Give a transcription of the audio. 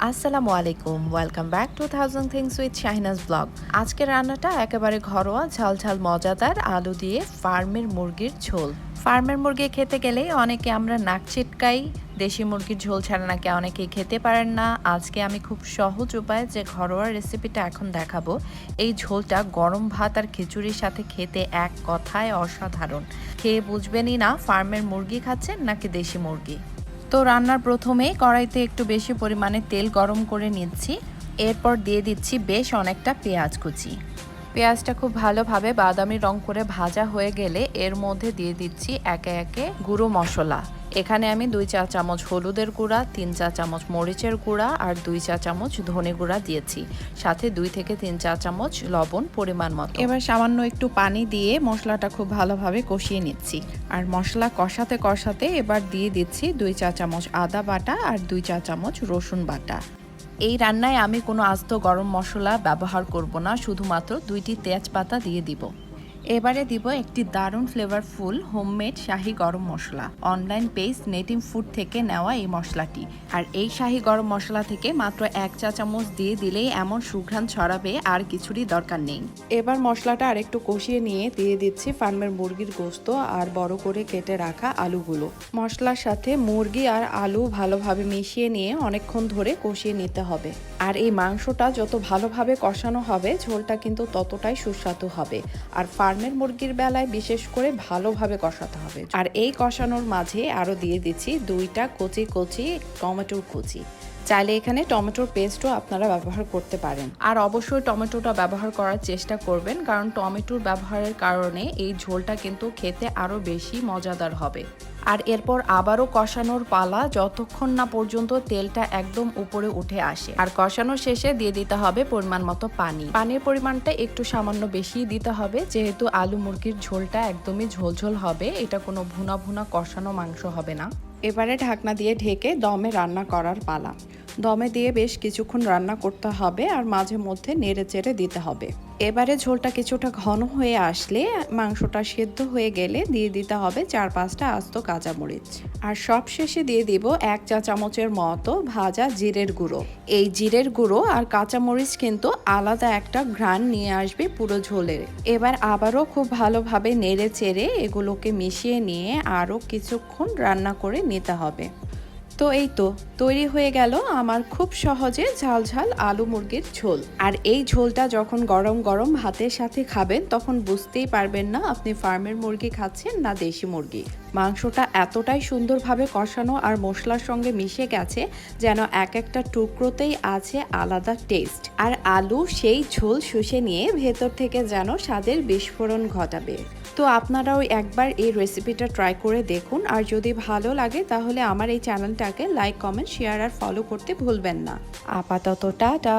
আসসালামু আলাইকুম, welcome back to thousand things with Shahinaz blog. আজকের রান্নাটা একেবারে ঘরোয়া, ঝাল ঝাল মজাদার আলু দিয়ে ফার্মের মুরগির ঝোল। ফার্মের মুরগি খেতে গেলেই অনেকে আমরা নাক ছিটকাই, দেশি মুরগির ঝোল ছাড়া নাকি অনেকেই খেতে পারেন না। আজকে আমি খুব সহজ উপায়ে যে ঘরোয়া রেসিপিটা এখন দেখাবো, এই ঝোলটা গরম ভাত আর খিচুড়ির সাথে খেতে এক কথায় অসাধারণ। খেয়ে বুঝবেনই না ফার্মের মুরগি খাচ্ছেন নাকি দেশি মুরগি। তো রান্নার প্রথমেই কড়াইতে একটু বেশি পরিমাণে তেল গরম করে নিচ্ছি। এরপর দিয়ে দিচ্ছি বেশ অনেকটা পেঁয়াজ কুচি। পেঁয়াজটা খুব ভালোভাবে বাদামি রং করে ভাজা হয়ে গেলে এর মধ্যে দিয়ে দিচ্ছি একে একে গুঁড়ো মশলা। এখানে আমি 2 চা চামচ হলুদের গুঁড়া, 3 চা চামচ মরিচের গুঁড়া আর 2 চা চামচ ধনে গুঁড়া দিয়েছি। সাথে 2 থেকে 3 চা চামচ লবণ পরিমাণ মতো। এবার সামান্য একটু পানি দিয়ে মশলাটা খুব ভালোভাবে কষিয়ে নিচ্ছি। আর মশলা কষাতে কষাতে এবার দিয়ে দিচ্ছি 2 চা চামচ আদা বাটা আর 2 চা চামচ রসুন বাটা। এই রান্নায় আমি কোনো আস্ত গরম মশলা ব্যবহার করব না, শুধুমাত্র 2টি তেজপাতা দিয়ে দিব। এবারে দিব একটি দারুণ ফ্লেভারফুল হোমমেড শাহি গরম মশলা। অনলাইন পেজ নেটিভ ফুড থেকে নেওয়া এই মশলাটি। আর এই শাহি গরম মশলা থেকে মাত্র 1 চা চামচ দিয়ে দিলেই এমন সুঘ্রাণ ছড়াবে, আর কিছুরই দরকার নেই। এবার মশলাটা আরেকটু কষিয়ে নিয়ে দিয়ে দিচ্ছি ফার্মের মুরগির গোশত আর বড় করে কেটে রাখা আলুগুলো। মশলার সাথে মুরগি আর আলু ভালোভাবে মিশিয়ে নিয়ে অনেকক্ষণ ধরে কষিয়ে নিতে হবে। আর এই মাংসটা যত ভালোভাবে কষানো হবে, ঝোলটা কিন্তু ততটাই সুস্বাদু হবে। আর ফার্মের মুরগির বেলায় বিশেষ করে ভালোভাবে কষাতে হবে। আর এই কষানোর মাঝে আরও দিয়ে দিচ্ছি 2টা কচি কচি টমেটোর কুচি। চাইলে এখানে টমেটোর পেস্টও আপনারা ব্যবহার করতে পারেন। আর অবশ্যই টমেটোটা ব্যবহার করার চেষ্টা করবেন, কারণ টমেটোর ব্যবহারের কারণে এই ঝোলটা কিন্তু খেতে আরও বেশি মজাদার হবে। আর এরপর আবারও কষানোর পালা, যতক্ষণ না পর্যন্ত তেলটা একদম উপরে উঠে আসে। আর কষানোর শেষে দিয়ে দিতে হবে পরিমাণ মতো পানি। পানির পরিমাণটা একটু সামান্য বেশি দিতে হবে, যেহেতু আলু মুরগির ঝোলটা একদমই ঝোলঝোল হবে। এটা কোনো ভুনা ভুনা কষানো মাংস হবে না। এবারে ঢাকনা দিয়ে ঢেকে দমে রান্না করার পালা। দমে দিয়ে বেশ কিছুক্ষণ রান্না করতে হবে আর মাঝে মধ্যে নেড়ে চেড়ে দিতে হবে। এবারে ঝোলটা কিছুটা ঘন হয়ে আসলে, মাংসটা সেদ্ধ হয়ে গেলে দিয়ে দিতে হবে 4-5টা আস্ত কাঁচামরিচ। আর সব শেষে দিয়ে দিব 1 চা চামচের মতো ভাজা জিরের গুঁড়ো। এই জিরের গুঁড়ো আর কাঁচামরিচ কিন্তু আলাদা একটা ঘ্রাণ নিয়ে আসবে পুরো ঝোলের। এবার আবারও খুব ভালোভাবে নেড়ে চেড়ে এগুলোকে মিশিয়ে নিয়ে আরও কিছুক্ষণ রান্না করে নিতে হবে। তো এই তো তৈরি হয়ে গেল আমার খুব সহজে ঝাল ঝাল আলু মুরগির ঝোল। আর এই ঝোলটা যখন গরম গরম ভাতের সাথে খাবেন, তখন বুঝতেই পারবেন না আপনি ফার্মের মুরগি খাচ্ছেন না দেশি মুরগি। মাংসটা এতটাই সুন্দরভাবে কষানো আর মশলার সঙ্গে মিশে গেছে, যেন এক একটা টুকরোতেই আছে আলাদা টেস্ট। আর আলু সেই ঝোল শুষে নিয়ে ভেতর থেকে যেন স্বাদের বিস্ফোরণ ঘটাবে। তো আপনারাও একবার এই রেসিপিটা ট্রাই করে দেখুন। আর যদি ভালো লাগে তাহলে আমার এই চ্যানেলটাকে লাইক, কমেন্ট, শেয়ার আর ফলো করতে ভুলবেন না। আপাতত টাটা।